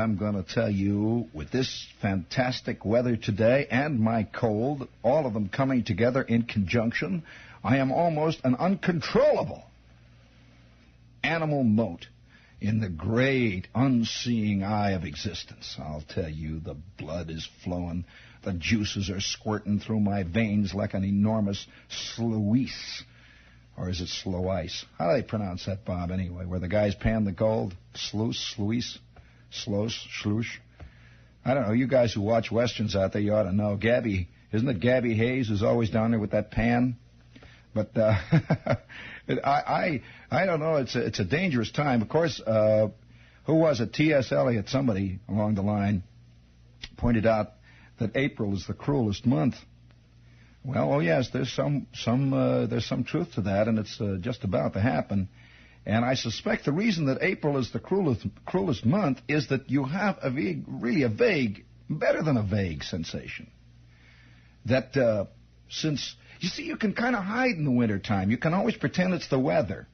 am going to tell you, with this fantastic weather today and my cold, all of them coming together in conjunction, I am almost an uncontrollable animal mote in the great unseeing eye of existence. I'll tell you, the blood is flowing. The juices are squirting through my veins like an enormous sluice. Or is it slow ice? How do they pronounce that, Bob, anyway? Where the guys pan the gold? Sluice? Sluice? I don't know. You guys who watch Westerns out there, you ought to know. Gabby, isn't it Gabby Hayes who's always down there with that pan? But I don't know. It's a dangerous time. Of course, who was it? TS Eliot, somebody along the line, pointed out that April is the cruelest month. Well, oh yes, there's some truth to that, and it's just about to happen. And I suspect the reason that April is the cruelest month is that you have really a vague, better than a vague sensation that since you see, you can kind of hide in the wintertime. You can always pretend it's the weather.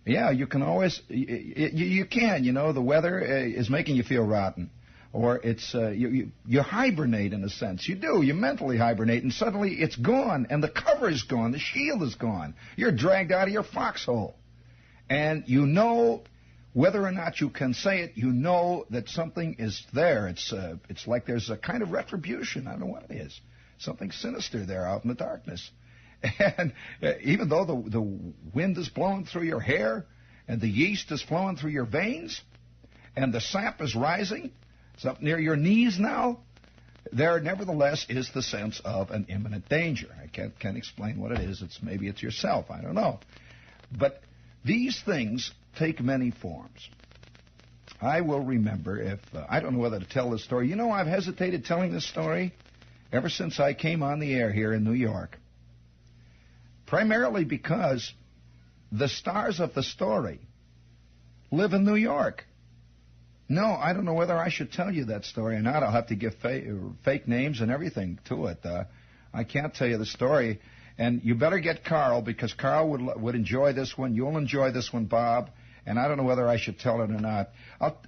Yeah, you can always you can. You know, the weather is making you feel rotten. Or it's you hibernate in a sense. You do. You mentally hibernate, and suddenly it's gone, and the cover is gone, the shield is gone. You're dragged out of your foxhole. And you know, whether or not you can say it, you know that something is there. It's like there's a kind of retribution. I don't know what it is. Something sinister there out in the darkness. And even though the wind is blowing through your hair, and the yeast is flowing through your veins, and the sap is rising, it's up near your knees now, there nevertheless is the sense of an imminent danger. I can't explain what it is. Maybe it's yourself. I don't know. But these things take many forms. I will remember I don't know whether to tell this story. You know, I've hesitated telling this story ever since I came on the air here in New York. Primarily because the stars of the story live in New York. No, I don't know whether I should tell you that story or not. I'll have to give fake names and everything to it. I can't tell you the story. And you better get Carl, because Carl would enjoy this one. You'll enjoy this one, Bob. And I don't know whether I should tell it or not.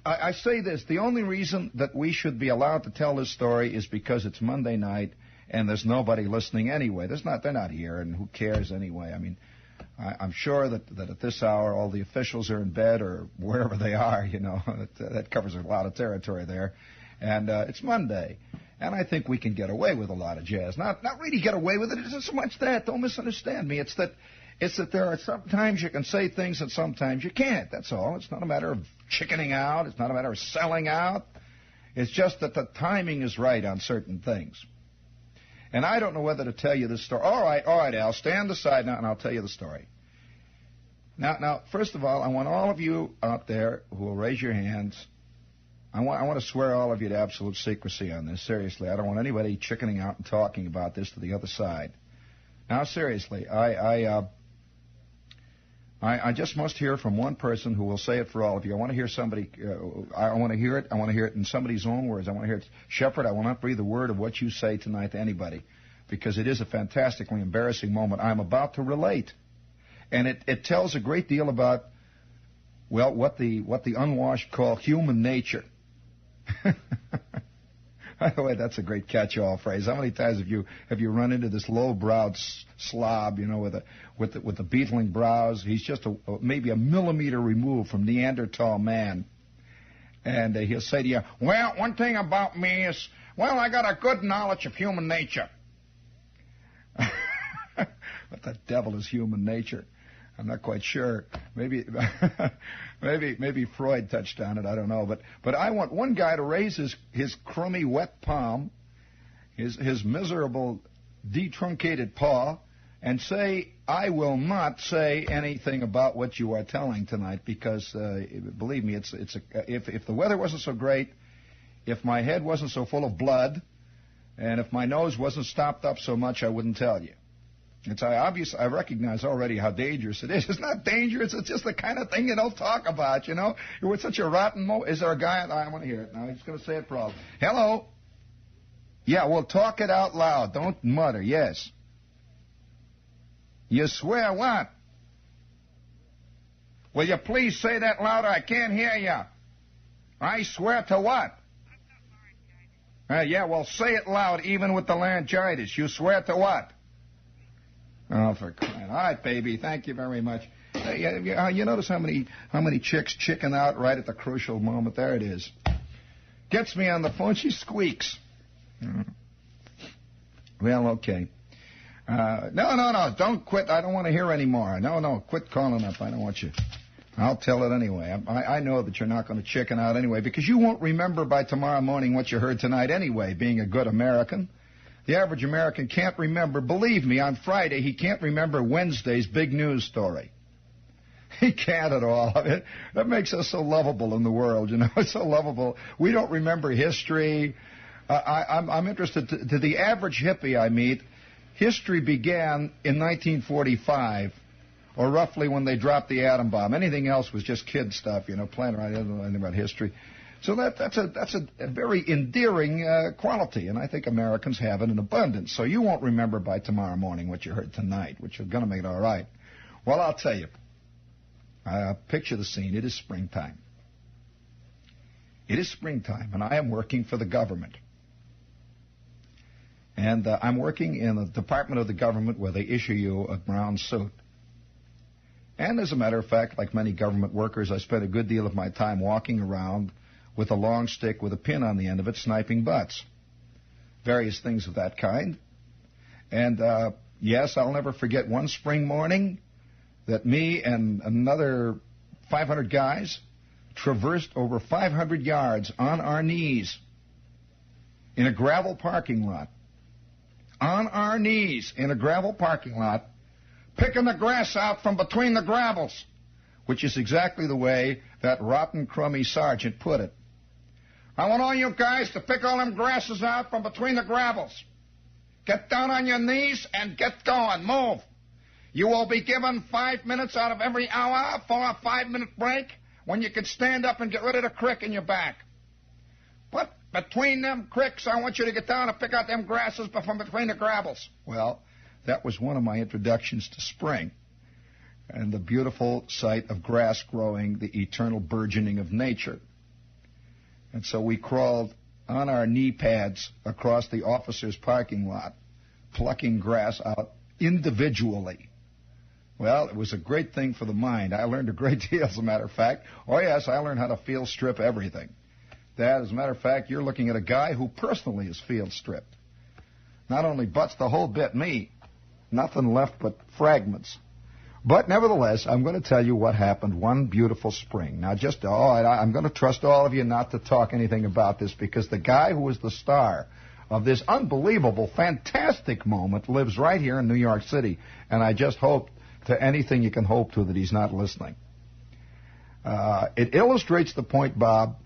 I say this. The only reason that we should be allowed to tell this story is because it's Monday night and there's nobody listening anyway. They're not here, and who cares anyway? I mean, I'm sure that at this hour all the officials are in bed or wherever they are, you know. That covers a lot of territory there. And it's Monday. And I think we can get away with a lot of jazz. Not really get away with it. It isn't so much that. Don't misunderstand me. It's that there are sometimes you can say things and sometimes you can't. That's all. It's not a matter of chickening out. It's not a matter of selling out. It's just that the timing is right on certain things. And I don't know whether to tell you this story. All right, Al, stand aside now, and I'll tell you the story. Now, first of all, I want all of you out there who will raise your hands. I want to swear all of you to absolute secrecy on this. Seriously, I don't want anybody chickening out and talking about this to the other side. Now, seriously, I just must hear from one person who will say it for all of you. I want to hear somebody. I want to hear it. I want to hear it in somebody's own words. I want to hear it. Shepherd, I will not breathe a word of what you say tonight to anybody, because it is a fantastically embarrassing moment I'm about to relate, and it tells a great deal about, well, what the unwashed call human nature. By the way, that's a great catch-all phrase. How many times have you run into this low-browed slob, you know, with the beetling brows? He's just maybe a millimeter removed from Neanderthal man, and he'll say to you, "Well, one thing about me is, well, I got a good knowledge of human nature." What the devil is human nature? I'm not quite sure. Maybe Freud touched on it. I don't know. But I want one guy to raise his crummy, wet palm, his miserable, detruncated paw, and say, "I will not say anything about what you are telling tonight, because believe me, if the weather wasn't so great, if my head wasn't so full of blood, and if my nose wasn't stopped up so much, I wouldn't tell you." It's obvious. I recognize already how dangerous it is. It's not dangerous. It's just the kind of thing you don't talk about, you know. You're such a rotten Is there a guy? I want to hear it now. He's going to say it for all. Hello. Yeah, well, talk it out loud. Don't mutter. Yes. You swear what? Will you please say that louder? I can't hear you. I swear to what? Yeah, well, say it loud, even with the laryngitis. You swear to what? Oh, for crying. All right, baby. Thank you very much. You notice how many chicks chicken out right at the crucial moment? There it is. Gets me on the phone. She squeaks. Well, okay. No. Don't quit. I don't want to hear any more. No. Quit calling up. I don't want you. I'll tell it anyway. I know that you're not going to chicken out anyway, because you won't remember by tomorrow morning what you heard tonight anyway, being a good American. The average American can't remember. Believe me, on Friday, he can't remember Wednesday's big news story. He can't at all. That makes us so lovable in the world, you know. It's so lovable. We don't remember history. I'm interested. To the average hippie I meet, history began in 1945, or roughly when they dropped the atom bomb. Anything else was just kid stuff, you know, playing around, didn't know anything about history. So that's a very endearing quality, and I think Americans have it in abundance. So you won't remember by tomorrow morning what you heard tonight, which is going to make it all right. Well, I'll tell you. Picture the scene. It is springtime. It is springtime, and I am working for the government. And I'm working in a department of the government where they issue you a brown suit. And as a matter of fact, like many government workers, I spent a good deal of my time walking around with a long stick with a pin on the end of it, sniping butts. Various things of that kind. And, yes, I'll never forget one spring morning that me and another 500 guys traversed over 500 yards on our knees in a gravel parking lot. On our knees in a gravel parking lot, picking the grass out from between the gravels, which is exactly the way that rotten, crummy sergeant put it. I want all you guys to pick all them grasses out from between the gravels. Get down on your knees and get going. Move. You will be given 5 minutes out of every hour for a 5-minute break when you can stand up and get rid of the crick in your back. But between them cricks, I want you to get down and pick out them grasses from between the gravels. Well, that was one of my introductions to spring and the beautiful sight of grass growing, the eternal burgeoning of nature. And so we crawled on our knee pads across the officers' parking lot, plucking grass out individually. Well, it was a great thing for the mind. I learned a great deal, as a matter of fact. Oh, yes, I learned how to field strip everything. That, as a matter of fact, you're looking at a guy who personally is field stripped. Not only butts the whole bit me, nothing left but fragments. But nevertheless, I'm going to tell you what happened one beautiful spring. Now, I'm going to trust all of you not to talk anything about this, because the guy who was the star of this unbelievable, fantastic moment lives right here in New York City, and I just hope to anything you can hope to that he's not listening. It illustrates the point, Bob,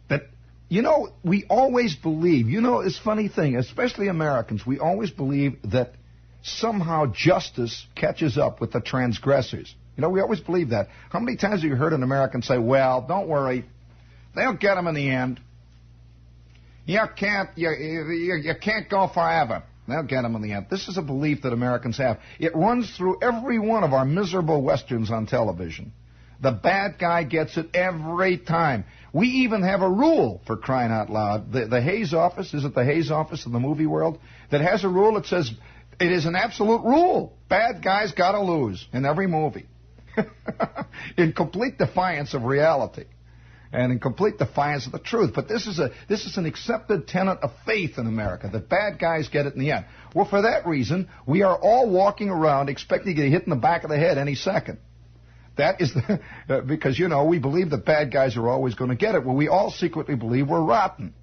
that, you know, we always believe, you know, it's a funny thing, especially Americans, we always believe that somehow justice catches up with the transgressors. You know, we always believe that. How many times have you heard an American say, well, don't worry, they'll get them in the end. You can't go forever. They'll get them in the end. This is a belief that Americans have. It runs through every one of our miserable westerns on television. The bad guy gets it every time. We even have a rule, for crying out loud. The Hayes office, is it the Hayes office in the movie world, that has a rule that says it is an absolute rule. Bad guys got to lose in every movie. In complete defiance of reality. And in complete defiance of the truth. But this is an accepted tenet of faith in America, that bad guys get it in the end. Well, for that reason, we are all walking around expecting to get hit in the back of the head any second. That is because, you know, we believe that bad guys are always going to get it. Well, we all secretly believe we're rotten.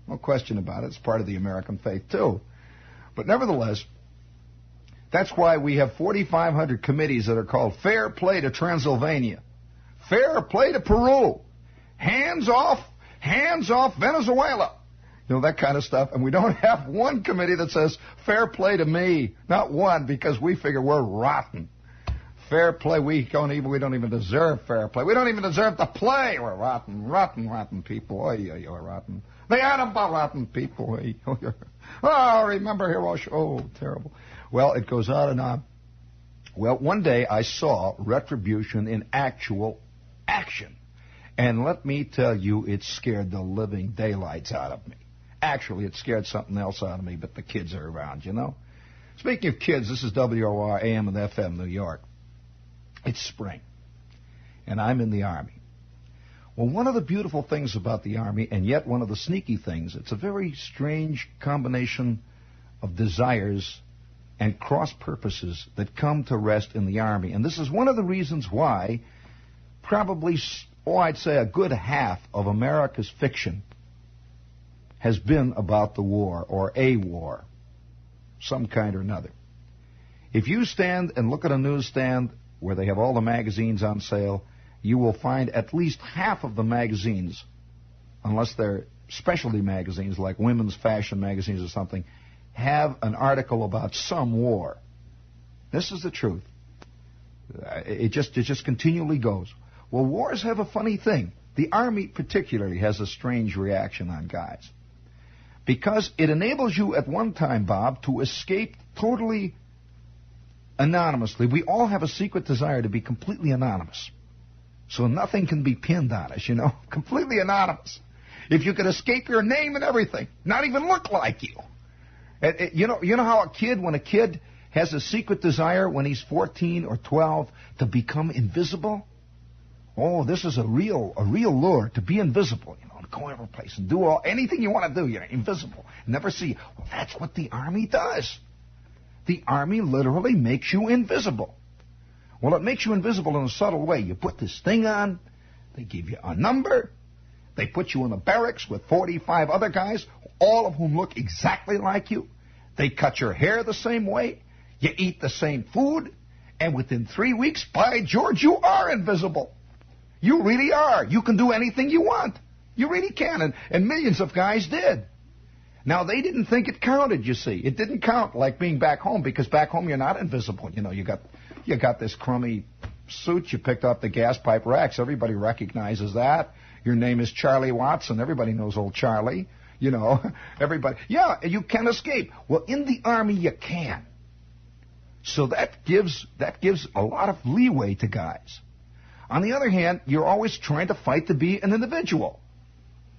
No question about it. It's part of the American faith, too. But nevertheless, that's why we have 4,500 committees that are called Fair Play to Transylvania, Fair Play to Peru, Hands off Venezuela. You know, that kind of stuff. And we don't have one committee that says fair play to me. Not one, because we figure we're rotten. Fair play, we don't even deserve fair play. We don't even deserve to play. We're rotten people. Oh, you're rotten. The Adam rotten people. Oh, remember Hiroshima. Oh, terrible. Well, it goes on and on. Well, one day I saw retribution in actual action. And let me tell you, it scared the living daylights out of me. Actually, it scared something else out of me, but the kids are around, you know. Speaking of kids, this is WOR AM and FM New York. It's spring, and I'm in the Army. Well, one of the beautiful things about the Army, and yet one of the sneaky things, it's a very strange combination of desires and cross purposes that come to rest in the Army. And this is one of the reasons why probably, I'd say a good half of America's fiction has been about the war, or a war, some kind or another. If you stand and look at a newsstand where they have all the magazines on sale, you will find at least half of the magazines, unless they're specialty magazines like women's fashion magazines or something, have an article about some war. This is the truth. It just continually goes. Well, wars have a funny thing. The Army particularly has a strange reaction on guys, because it enables you at one time, Bob, to escape totally anonymously. We all have a secret desire to be completely anonymous, so nothing can be pinned on us, you know, completely anonymous. If you could escape your name and everything, not even look like you. You know how when a kid has a secret desire when he's 14 or 12 to become invisible? Oh, this is a real lure, to be invisible, you know, to go every place and do anything you want to do, you know, invisible, never see you. Well, that's what the Army does. The Army literally makes you invisible. Well, it makes you invisible in a subtle way. You put this thing on, they give you a number, they put you in a barracks with 45 other guys, all of whom look exactly like you. They cut your hair the same way, you eat the same food, and within 3 weeks, by George, you are invisible. You really are. You can do anything you want. You really can, and millions of guys did. Now, they didn't think it counted, you see. It didn't count like being back home, because back home you're not invisible. You know, you got this crummy suit you picked off the gas pipe racks. Everybody recognizes that. Your name is Charlie Watson. Everybody knows old Charlie. You know, everybody. Yeah, you can escape. Well, in the Army you can. So that gives a lot of leeway to guys. On the other hand, you're always trying to fight to be an individual,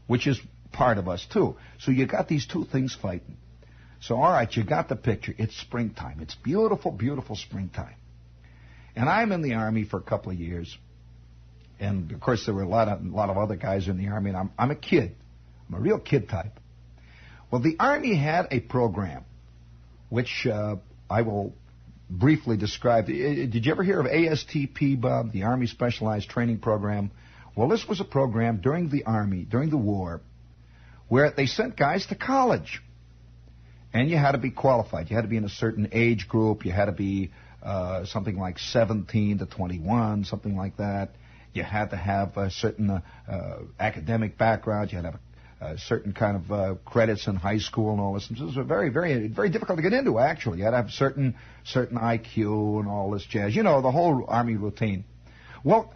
which is part of us too. So you got these two things fighting. So all right, you got the picture. It's springtime. It's beautiful, beautiful springtime. And I'm in the Army for a couple of years. And of course there were a lot of other guys in the Army, and I'm a kid. I'm a real kid type. Well, the Army had a program which I will briefly describe. Did you ever hear of ASTP, Bob, the Army Specialized Training Program? Well, this was a program during the Army, during the war, where they sent guys to college. And you had to be qualified. You had to be in a certain age group. You had to be something like 17 to 21, something like that. You had to have a certain academic background. You had to have a certain kind of credits in high school and all this. This was very, very, very difficult to get into, actually. You had to have certain IQ and all this jazz. You know, the whole Army routine. Well,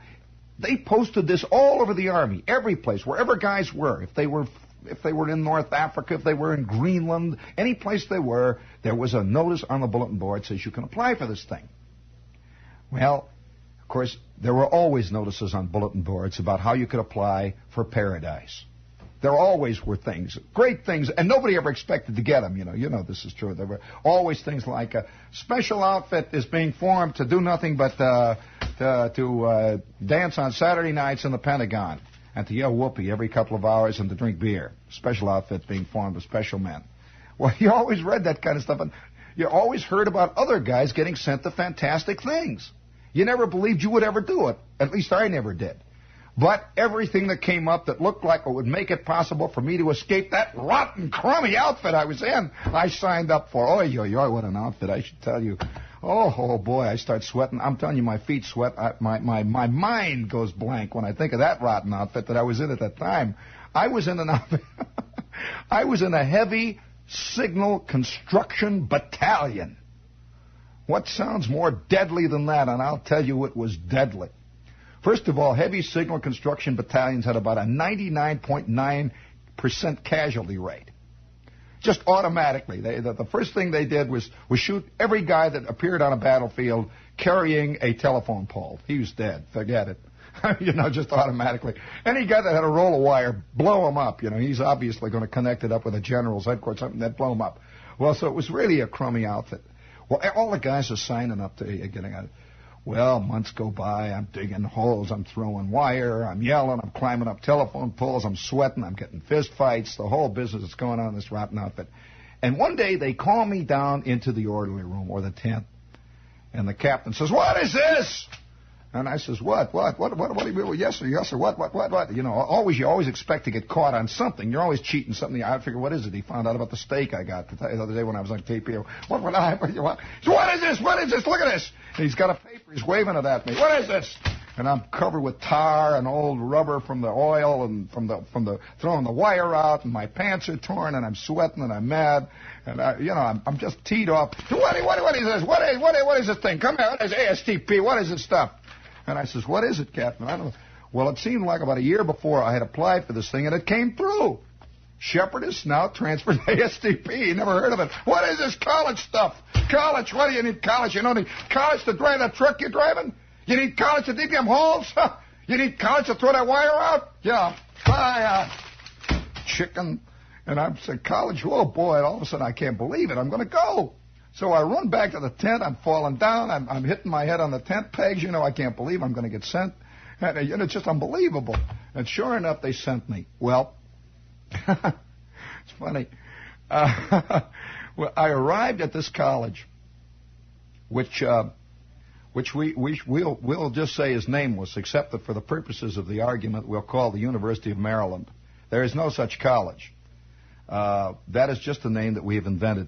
they posted this all over the Army, every place, wherever guys were. If they were in North Africa, if they were in Greenland, any place they were, there was a notice on the bulletin board that says you can apply for this thing. Well, of course, there were always notices on bulletin boards about how you could apply for paradise. There always were things, great things, and nobody ever expected to get them. You know this is true. There were always things like a special outfit is being formed to do nothing but to dance on Saturday nights in the Pentagon and to yell whoopee every couple of hours and to drink beer. Special outfits being formed of special men. Well, you always read that kind of stuff, and you always heard about other guys getting sent to fantastic things. You never believed you would ever do it. At least I never did. But everything that came up that looked like it would make it possible for me to escape that rotten, crummy outfit I was in, I signed up for. Oh, what an outfit, I should tell you. Oh, boy, I start sweating. I'm telling you, my feet sweat. My mind goes blank when I think of that rotten outfit that I was in at that time. I was in an outfit. I was in a heavy signal construction battalion. What sounds more deadly than that? And I'll tell you it was deadly. First of all, heavy signal construction battalions had about a 99.9% casualty rate. Just automatically. The first thing they did was shoot every guy that appeared on a battlefield carrying a telephone pole. He was dead. Forget it. Just automatically. Any guy that had a roll of wire, blow him up. He's obviously going to connect it up with a general's headquarters, something that blow him up. Well, so it was really a crummy outfit. Well, all the guys are signing up to getting out. Well, months go by. I'm digging holes. I'm throwing wire. I'm yelling. I'm climbing up telephone poles. I'm sweating. I'm getting fist fights. The whole business is going on in this rotten outfit. And one day they call me down into the orderly room or the tent, and the captain says, "What is this?" And I says, "What? Do you mean? Yes, sir. Yes, sir. What? You always expect to get caught on something. You're always cheating something. I figure, what is it? He found out about the steak I got the other day when I was on TP. What is this? What is this? Look at this. And he's got a paper. He's waving it at me. What is this? And I'm covered with tar and old rubber from the oil and from the throwing the wire out, and my pants are torn, and I'm sweating, and I'm mad, and I'm just teed off. What is this? What is this thing? Come here. What is ASTP? What is this stuff? And I says, "What is it, Captain?" I don't know. Well, it seemed like about a year before I had applied for this thing, and it came through. Shepard is now transferred to ASTP. Never heard of it. What is this college stuff? College? What do you need college? You don't need college to drive that truck you're driving? You need college to dig them holes? You need college to throw that wire out? Yeah. Chicken. And I'm saying, college? Oh, boy. And all of a sudden, I can't believe it. I'm going to go. So I run back to the tent. I'm falling down. I'm hitting my head on the tent pegs. I can't believe I'm going to get sent. And, it's just unbelievable. And sure enough, they sent me. Well, it's funny. Well, I arrived at this college, which we'll just say is nameless, except that for the purposes of the argument, we'll call the University of Maryland. There is no such college. That is just a name that we have invented.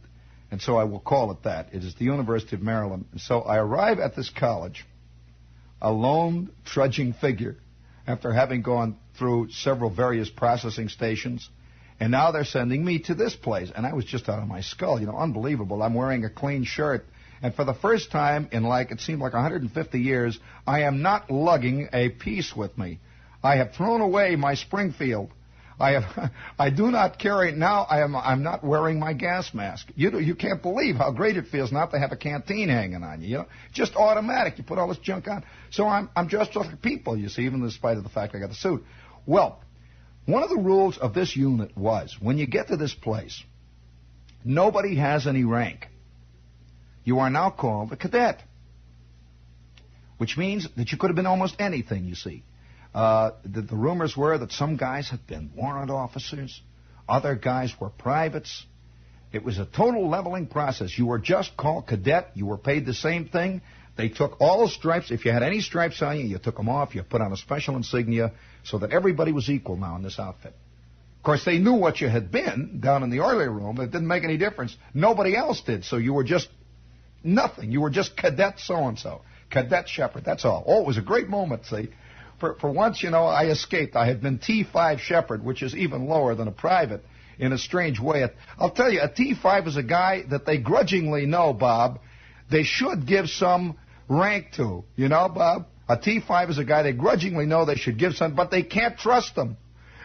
And so I will call it that. It is the University of Maryland. And so I arrive at this college, a lone, trudging figure, after having gone through several various processing stations. And now they're sending me to this place. And I was just out of my skull. Unbelievable. I'm wearing a clean shirt. And for the first time in it seemed like 150 years, I am not lugging a piece with me. I have thrown away my Springfield. I do not carry now. I'm not wearing my gas mask. You can't believe how great it feels not to have a canteen hanging on you. Just automatic. You put all this junk on. So I'm dressed like people. You see, even in spite of the fact I got the suit. Well, one of the rules of this unit was when you get to this place, nobody has any rank. You are now called a cadet, which means that you could have been almost anything. You see. The rumors were that some guys had been warrant officers, other guys were privates. It was a total leveling process. You were just called cadet. You were paid the same thing. They took all the stripes. If you had any stripes on you, you took them off. You put on a special insignia so that everybody was equal now in this outfit. Of course, they knew what you had been down in the orderly room. It didn't make any difference. Nobody else did, so you were just nothing. You were just cadet so-and-so, cadet Shepard. That's all. Oh, it was a great moment, see. For once, I escaped. I had been T5 Shepard, which is even lower than a private in a strange way. I'll tell you, a T5 is a guy that they grudgingly know, Bob, they should give some rank to. Bob? A T5 is a guy they grudgingly know they should give some, but they can't trust them.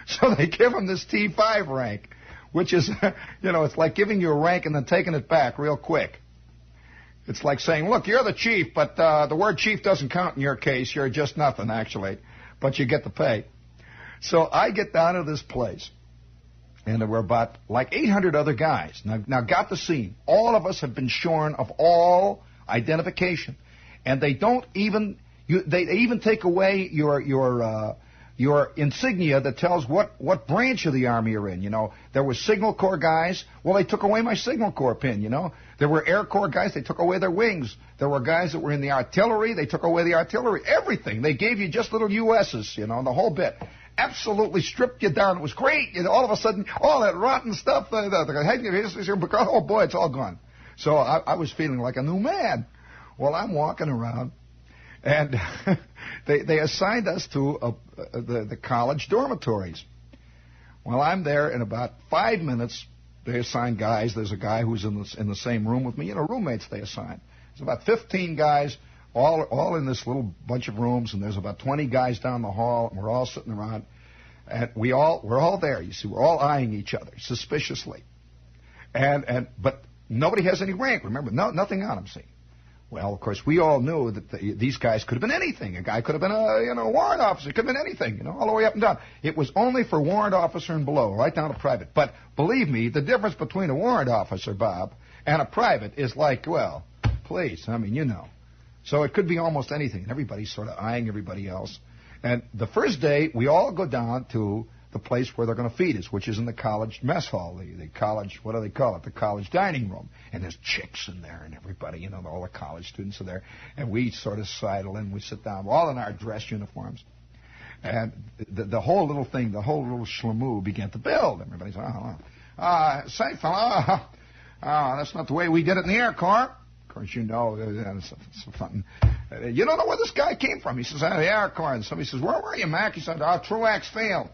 So they give him this T5 rank, which is, it's like giving you a rank and then taking it back real quick. It's like saying, look, you're the chief, but the word chief doesn't count in your case. You're just nothing, actually, but you get the pay. So I get down to this place, and there were about 800 other guys. Now got the scene. All of us have been shorn of all identification, and they don't even they even take away your insignia that tells what branch of the Army you're in. There were Signal Corps guys. Well, they took away my Signal Corps pin, There were Air Corps guys. They took away their wings. There were guys that were in the artillery. They took away the artillery. Everything. They gave you just little USs, the whole bit. Absolutely stripped you down. It was great. All of a sudden, all that rotten stuff, oh, boy, it's all gone. So I was feeling like a new man. Well, I'm walking around, and they assigned us to the college dormitories. Well, I'm there in about 5 minutes. They assign guys. There's a guy who's in the same room with me. Roommates they assign. There's about 15 guys, all in this little bunch of rooms, and there's about 20 guys down the hall, and we're all sitting around, and we're all there. You see, we're all eyeing each other suspiciously, but nobody has any rank. Remember, nothing on them. See, Well, of course, we all knew that these guys could have been anything. A guy could have been a warrant officer. Could have been anything, all the way up and down. It was only for warrant officer and below, right down to private. But believe me, the difference between a warrant officer, Bob, and a private is like, well, please, So it could be almost anything. And everybody's sort of eyeing everybody else. And the first day, we all go down to the place where they're going to feed us, which is in the college mess hall, the college, what do they call it, the college dining room. And there's chicks in there and everybody, all the college students are there. And we sort of sidle in, we sit down, all in our dress uniforms. And the whole little thing, the whole little schlemoo began to build. Everybody's, say, fella, that's not the way we did it in the Air Corps. Of course, it's fun. You don't know where this guy came from. He says, the Air Corps. And somebody says, where were you, Mac? He said, Truax Field.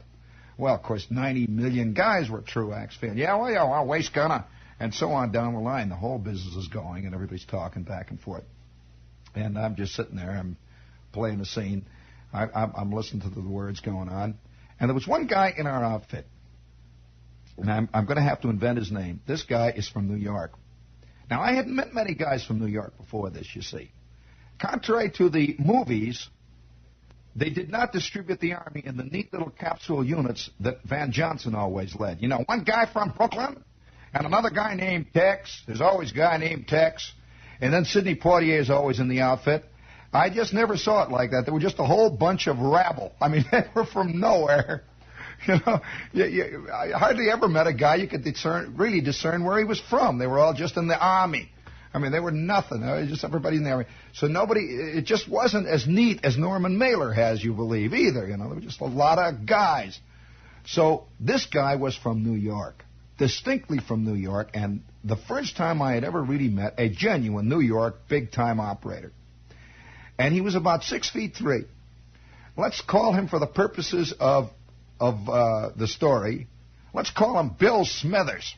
Well, of course, 90 million guys were Truax Field. Yeah, waist gunner. And so on down the line. The whole business is going, and everybody's talking back and forth. And I'm just sitting there. I'm playing the scene. I'm listening to the words going on. And there was one guy in our outfit. And I'm going to have to invent his name. This guy is from New York. Now, I hadn't met many guys from New York before this, you see. Contrary to the movies, they did not distribute the Army in the neat little capsule units that Van Johnson always led. One guy from Brooklyn and another guy named Tex. There's always a guy named Tex. And then Sidney Poitier is always in the outfit. I just never saw it like that. There were just a whole bunch of rabble. They were from nowhere. I hardly ever met a guy you could really discern where he was from. They were all just in the Army. They were nothing. Just everybody in the Army. So it just wasn't as neat as Norman Mailer has, you believe, either. There were just a lot of guys. So this guy was from New York, distinctly from New York, and the first time I had ever really met a genuine New York big-time operator. And he was about 6'3". Let's call him, for the purposes of the story, let's call him Bill Smithers.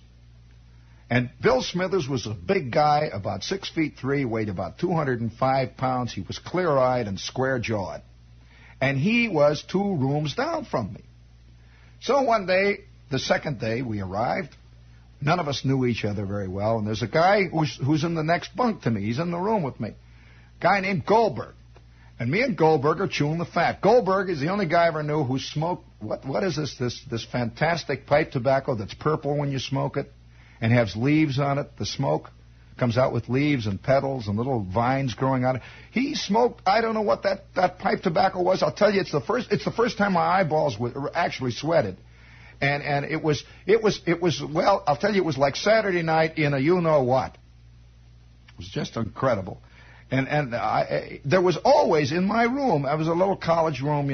And Bill Smithers was a big guy, about 6'3", weighed about 205 pounds. He was clear-eyed and square-jawed. And he was 2 rooms down from me. So one day, the second day, we arrived. None of us knew each other very well. And there's a guy who's in the next bunk to me. He's in the room with me. A guy named Goldberg. And me and Goldberg are chewing the fat. Goldberg is the only guy I ever knew who smoked, what is this fantastic pipe tobacco that's purple when you smoke it and has leaves on it. The smoke comes out with leaves and petals and little vines growing on it. He smoked, I don't know what that pipe tobacco was. I'll tell you, it's the first time my eyeballs were actually sweated. And it was, well, I'll tell you, it was like Saturday night in a you-know-what. It was just incredible. And there was always, in my room, I was a little college room,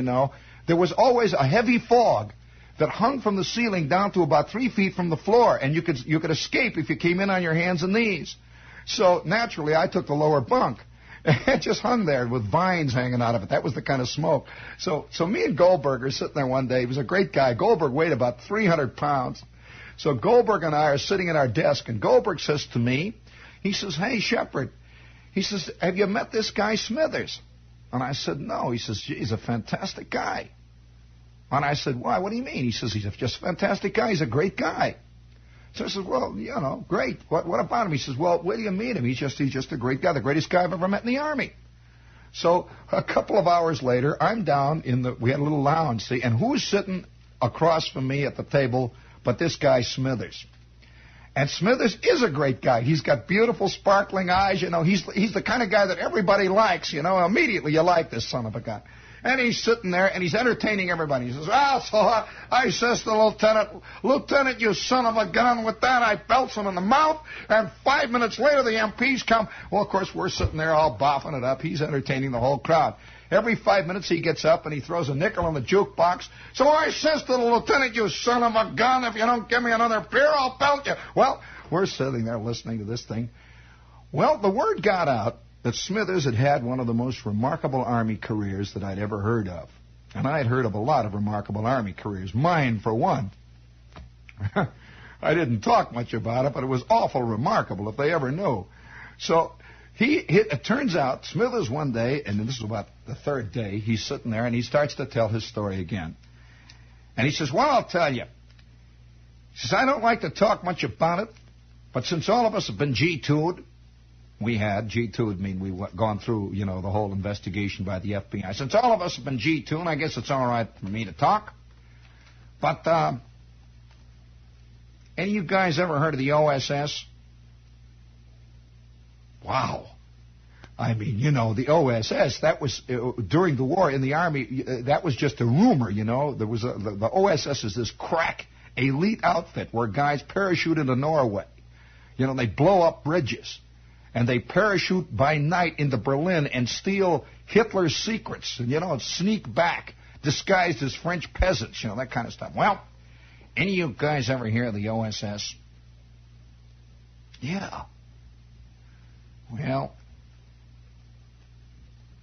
there was always a heavy fog that hung from the ceiling down to about 3 feet from the floor, and you could escape if you came in on your hands and knees. So naturally, I took the lower bunk. It just hung there with vines hanging out of it. That was the kind of smoke. So me and Goldberg are sitting there one day. He was a great guy. Goldberg weighed about 300 pounds. So Goldberg and I are sitting at our desk, and Goldberg says to me, he says, "Hey, Shepard," he says, "have you met this guy Smithers?" And I said, "No." He says, "He's a fantastic guy." And I said, "Why? What do you mean?" He says, "He's just a fantastic guy. He's a great guy." So I said, "Well, great. What about him?" He says, "Well, where do you meet him? He's just a great guy, the greatest guy I've ever met in the Army." So a couple of hours later, I'm down we had a little lounge, see, and who's sitting across from me at the table but this guy Smithers? And Smithers is a great guy. He's got beautiful, sparkling eyes. He's the kind of guy that everybody likes. Immediately you like this son of a gun. And he's sitting there, and he's entertaining everybody. He says, so I says to the Lieutenant, you son of a gun. With that, I belts him in the mouth, and 5 minutes later, the MPs come. Well, of course, we're sitting there all boffing it up. He's entertaining the whole crowd. Every 5 minutes, he gets up, and he throws a nickel in the jukebox. So I says to the Lieutenant, you son of a gun, if you don't give me another beer, I'll belt you. Well, we're sitting there listening to this thing. Well, the word got out that Smithers had one of the most remarkable Army careers that I'd ever heard of. And I'd heard of a lot of remarkable Army careers. Mine, for one. I didn't talk much about it, but it was awful remarkable if they ever knew. So it turns out Smithers one day, and this is about the third day, he's sitting there and he starts to tell his story again. And he says, well, I'll tell you. He says, I don't like to talk much about it, but since all of us have been G2'd, we had, G2 would mean we've gone through, the whole investigation by the FBI. Since all of us have been G2, and I guess it's all right for me to talk, but any of you guys ever heard of the OSS? Wow. I mean, the OSS, that was, during the war in the Army, that was just a rumor, There was the OSS is this crack elite outfit where guys parachute into Norway. They blow up bridges. And they parachute by night into Berlin and steal Hitler's secrets. And, sneak back, disguised as French peasants, that kind of stuff. Well, any of you guys ever hear of the OSS? Yeah. Well,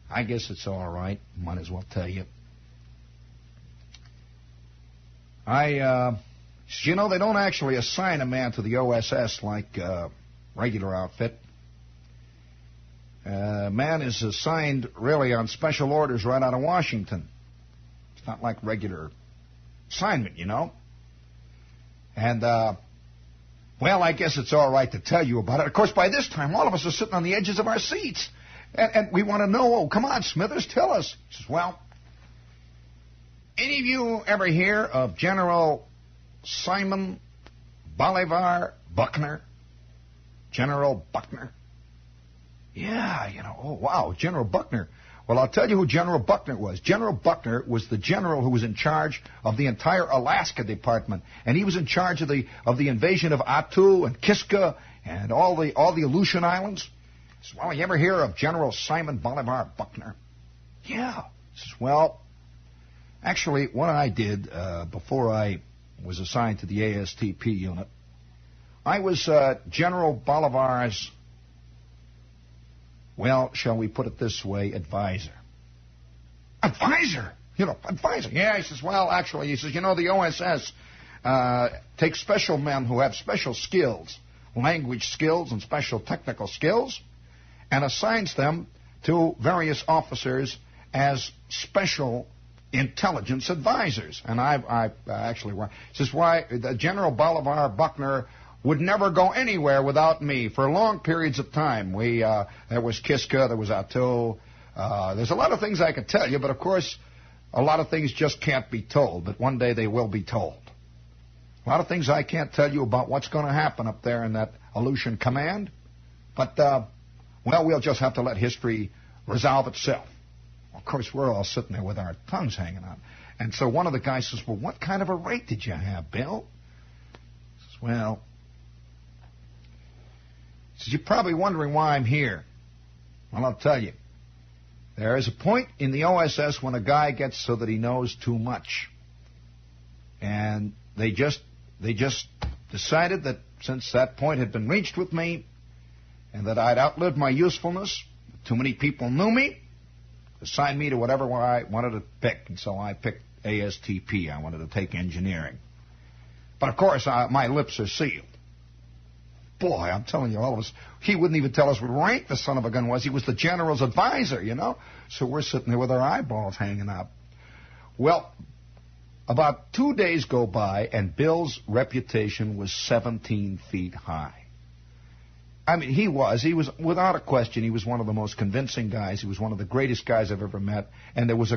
I guess it's all right. Might as well tell you. They don't actually assign a man to the OSS like regular outfit. Man is assigned really on special orders right out of Washington. It's not like regular assignment, And, well, I guess it's all right to tell you about it. Of course, by this time, all of us are sitting on the edges of our seats. And we want to know, oh, come on, Smithers, tell us. He says, well, any of you ever hear of General Simon Bolivar Buckner? General Buckner? Yeah, oh, wow, General Buckner. Well, I'll tell you who General Buckner was. General Buckner was the general who was in charge of the entire Alaska Department, and he was in charge of the invasion of Attu and Kiska and all the Aleutian Islands. He says, well, you ever hear of General Simon Bolivar Buckner? Yeah. He says, well, actually, what I did before I was assigned to the ASTP unit, I was General Bolivar's, well, shall we put it this way, advisor. Advisor? Advisor. Yeah, he says, well, actually, the OSS takes special men who have special skills, language skills and special technical skills, and assigns them to various officers as special intelligence advisors. And I actually, he says, why, General Bolivar Buckner would never go anywhere without me for long periods of time. There was Kiska, there was Attu. There's a lot of things I could tell you, but of course, a lot of things just can't be told, but one day they will be told. A lot of things I can't tell you about what's going to happen up there in that Aleutian Command, but, well, we'll just have to let history resolve itself. Of course, we're all sitting there with our tongues hanging out. And so one of the guys says, well, what kind of a rate did you have, Bill? He says, well, you're probably wondering why I'm here. Well, I'll tell you. There is a point in the OSS when a guy gets so that he knows too much. And they just decided that since that point had been reached with me and that I'd outlived my usefulness, too many people knew me, assigned me to whatever I wanted to pick. And so I picked ASTP. I wanted to take engineering. But, of course, my lips are sealed. Boy, I'm telling you, all of us, he wouldn't even tell us what rank the son of a gun was. He was the general's advisor, So we're sitting there with our eyeballs hanging out. Well, about 2 days go by, and Bill's reputation was 17 feet high. I mean, he was, without a question, he was one of the most convincing guys. He was one of the greatest guys I've ever met. And there was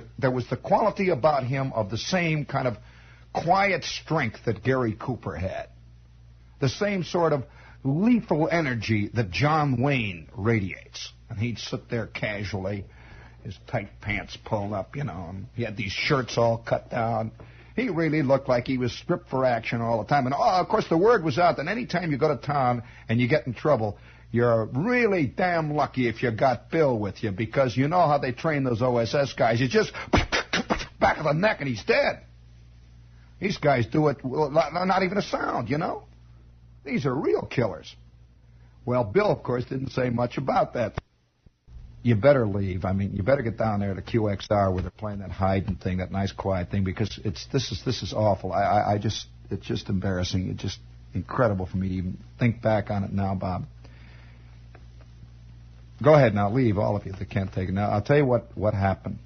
the quality about him of the same kind of quiet strength that Gary Cooper had. The same sort of lethal energy that John Wayne radiates. And he'd sit there casually, his tight pants pulled up, and he had these shirts all cut down. He really looked like he was stripped for action all the time. And, of course, the word was out that any time you go to town and you get in trouble, you're really damn lucky if you got Bill with you, because you know how they train those OSS guys. You just back of the neck and he's dead. These guys do it, not even a sound, These are real killers. Well, Bill, of course, didn't say much about that. You better leave. I mean, you better get down there to QXR where they're playing that hiding thing, that nice quiet thing, because this is awful. It's just embarrassing. It's just incredible for me to even think back on it now, Bob. Go ahead now, leave, all of you that can't take it. Now, I'll tell you what happened.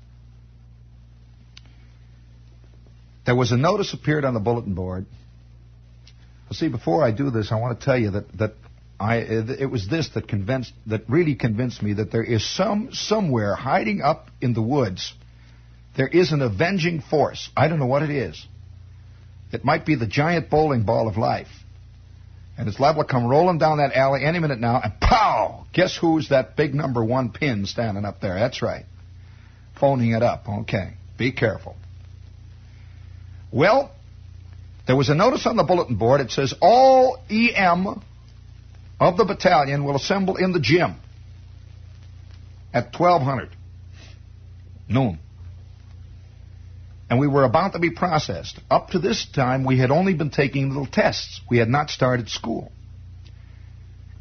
There was a notice appeared on the bulletin board. Well, see, before I do this, I want to tell you that it was this that really convinced me that there is somewhere hiding up in the woods, there is an avenging force. I don't know what it is. It might be the giant bowling ball of life. And it's liable to come rolling down that alley any minute now, and pow! Guess who's that big number 1 pin standing up there? That's right. Phoning it up. Okay. Be careful. Well, there was a notice on the bulletin board. It says, all EM of the battalion will assemble in the gym at 1200 noon. And we were about to be processed. Up to this time, we had only been taking little tests. We had not started school.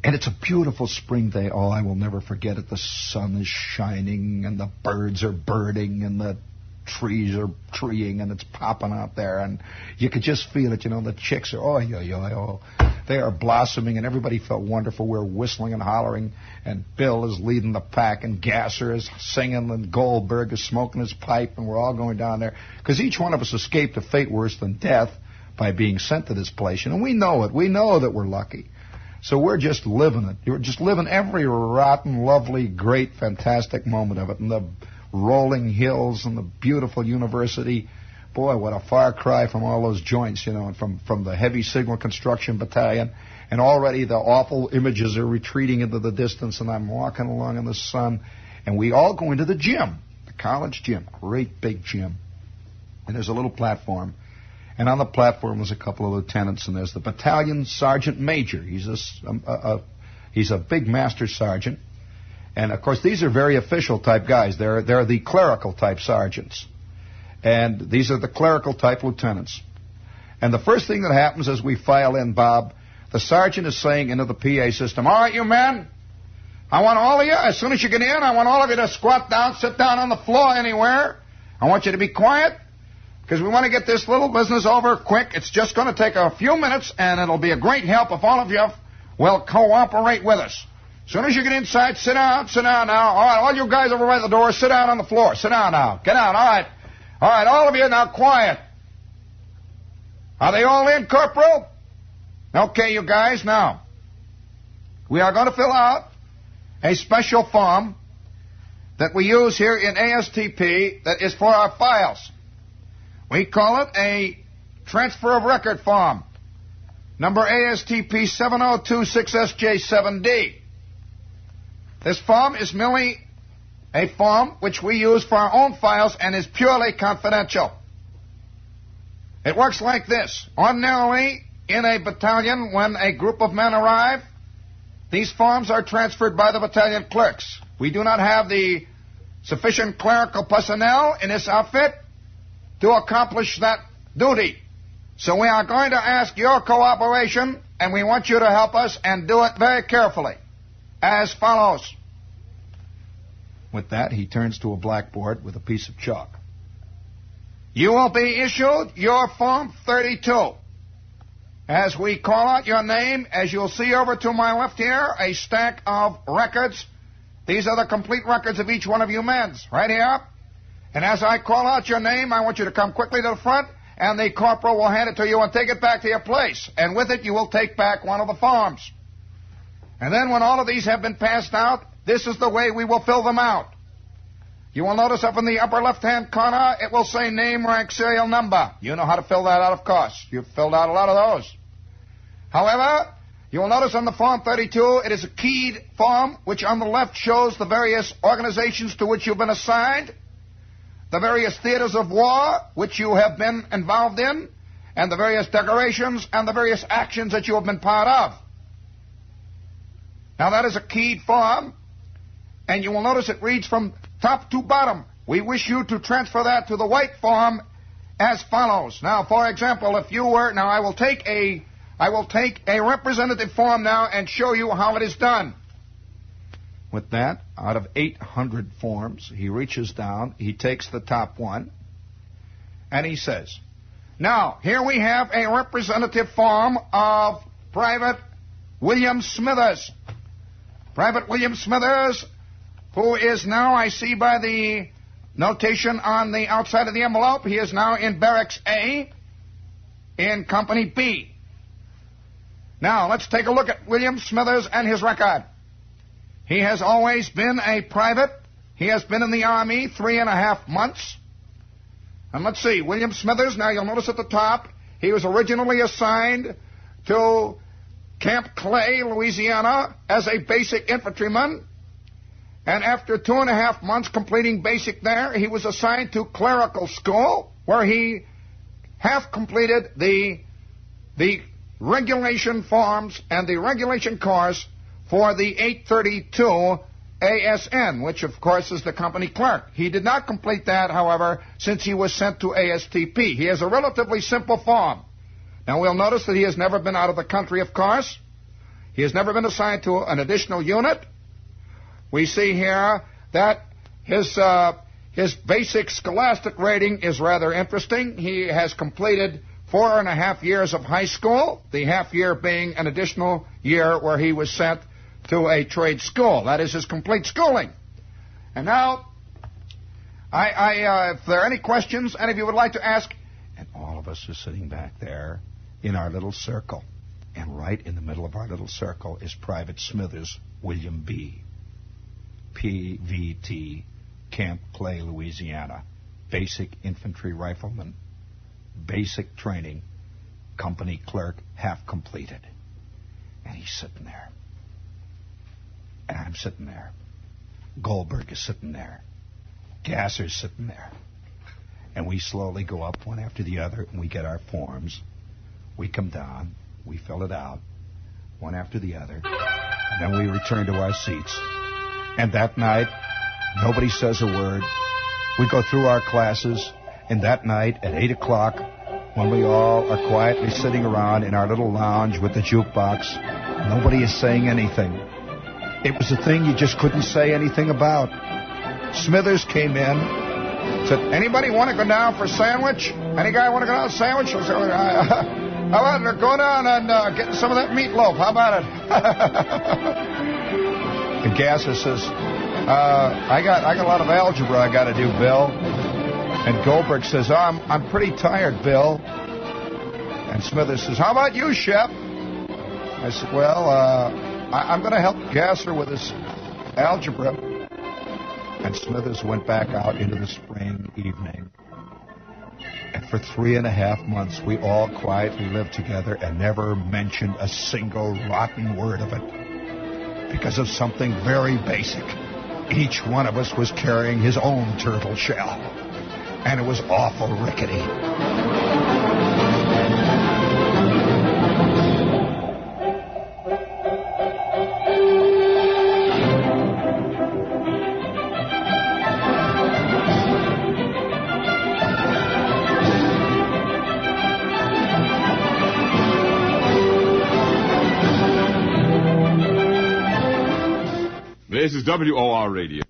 And it's a beautiful spring day. Oh, I will never forget it. The sun is shining, and the birds are birding, and the trees are treeing, and it's popping out there. And you could just feel it, the chicks are, they are blossoming, and everybody felt wonderful. We're whistling and hollering, and Bill is leading the pack, and Gasser is singing, and Goldberg is smoking his pipe, and we're all going down there. Because each one of us escaped a fate worse than death by being sent to this place. And we know it. We know that we're lucky. So we're just living it. You're just living every rotten, lovely, great, fantastic moment of it. And the rolling hills and the beautiful university. Boy, what a far cry from all those joints, and from the heavy signal construction battalion. And already the awful images are retreating into the distance, and I'm walking along in the sun. And we all go into the gym, the college gym, great big gym. And there's a little platform. And on the platform was a couple of lieutenants, and there's the battalion sergeant major. He's a big master sergeant. And, of course, these are very official type guys. They're the clerical type sergeants. And these are the clerical type lieutenants. And the first thing that happens as we file in, Bob, the sergeant is saying into the PA system, all right, you men, I want all of you, as soon as you get in, I want all of you to squat down, sit down on the floor anywhere. I want you to be quiet, because we want to get this little business over quick. It's just going to take a few minutes, and it'll be a great help if all of you will cooperate with us. As soon as you get inside, sit down now. All right, all you guys over by the door, sit down on the floor. Sit down now. Get down, all right, all of you now quiet. Are they all in, Corporal? Okay, you guys, now, we are going to fill out a special form that we use here in ASTP that is for our files. We call it a transfer of record form, number ASTP 7026SJ7D. This form is merely a form which we use for our own files and is purely confidential. It works like this. Ordinarily, in a battalion, when a group of men arrive, these forms are transferred by the battalion clerks. We do not have the sufficient clerical personnel in this outfit to accomplish that duty. So we are going to ask your cooperation, and we want you to help us and do it very carefully, as follows. With that, he turns to a blackboard with a piece of chalk. You will be issued your Form 32. As we call out your name, as you'll see over to my left here, a stack of records. These are the complete records of each one of you men, right here. And as I call out your name, I want you to come quickly to the front, and the corporal will hand it to you and take it back to your place. And with it, you will take back one of the forms. And then when all of these have been passed out, this is the way we will fill them out. You will notice up in the upper left-hand corner, it will say name, rank, serial number. You know how to fill that out, of course. You've filled out a lot of those. However, you will notice on the Form 32, it is a keyed form, which on the left shows the various organizations to which you've been assigned, the various theaters of war which you have been involved in, and the various decorations and the various actions that you have been part of. Now, that is a keyed form, and you will notice it reads from top to bottom. We wish you to transfer that to the white form as follows. Now, for example, if you were... Now, I will take a representative form now and show you how it is done. With that, out of 800 forms, he reaches down, he takes the top one, and he says, now, here we have a representative form of Private William Smithers. Private William Smithers, who is now, I see by the notation on the outside of the envelope, he is now in Barracks A in Company B. Now, let's take a look at William Smithers and his record. He has always been a private. He has been in the Army 3.5 months. And let's see, William Smithers, now you'll notice at the top, he was originally assigned to Camp Clay, Louisiana, as a basic infantryman. And after 2.5 months completing basic there, he was assigned to clerical school, where he half completed the regulation forms and the regulation course for the 832 ASN, which of course is the company clerk. He did not complete that, however, since he was sent to ASTP. He has a relatively simple form. Now we'll notice that he has never been out of the country, of course. He has never been assigned to an additional unit. We see here that his basic scholastic rating is rather interesting. He has completed 4.5 years of high school, the half year being an additional year where he was sent to a trade school. That is his complete schooling. And now, if there are any questions any of you would like to ask, and all of us are sitting back there in our little circle, and right in the middle of our little circle is Private Smithers William B., PVT, Camp Clay, Louisiana, basic infantry rifleman, basic training, company clerk, half completed. And he's sitting there. And I'm sitting there. Goldberg is sitting there. Gasser's sitting there. And we slowly go up one after the other, and we get our forms. We come down. We fill it out, one after the other. And then we return to our seats. And that night, nobody says a word. We go through our classes. And that night, at 8 o'clock, when we all are quietly sitting around in our little lounge with the jukebox, nobody is saying anything. It was a thing you just couldn't say anything about. Smithers came in, said, anybody want to go down for a sandwich? Any guy want to go down for a sandwich? I said, how about it? Go down and get some of that meatloaf. How about it? And Gasser says, I got a lot of algebra I got to do, Bill. And Goldberg says, I'm pretty tired, Bill. And Smithers says, how about you, Shep? I said, well, I'm going to help Gasser with his algebra. And Smithers went back out into the spring evening. And for 3.5 months, we all quietly lived together and never mentioned a single rotten word of it. Because of something very basic. Each one of us was carrying his own turtle shell. And it was awful rickety. This is WOR Radio.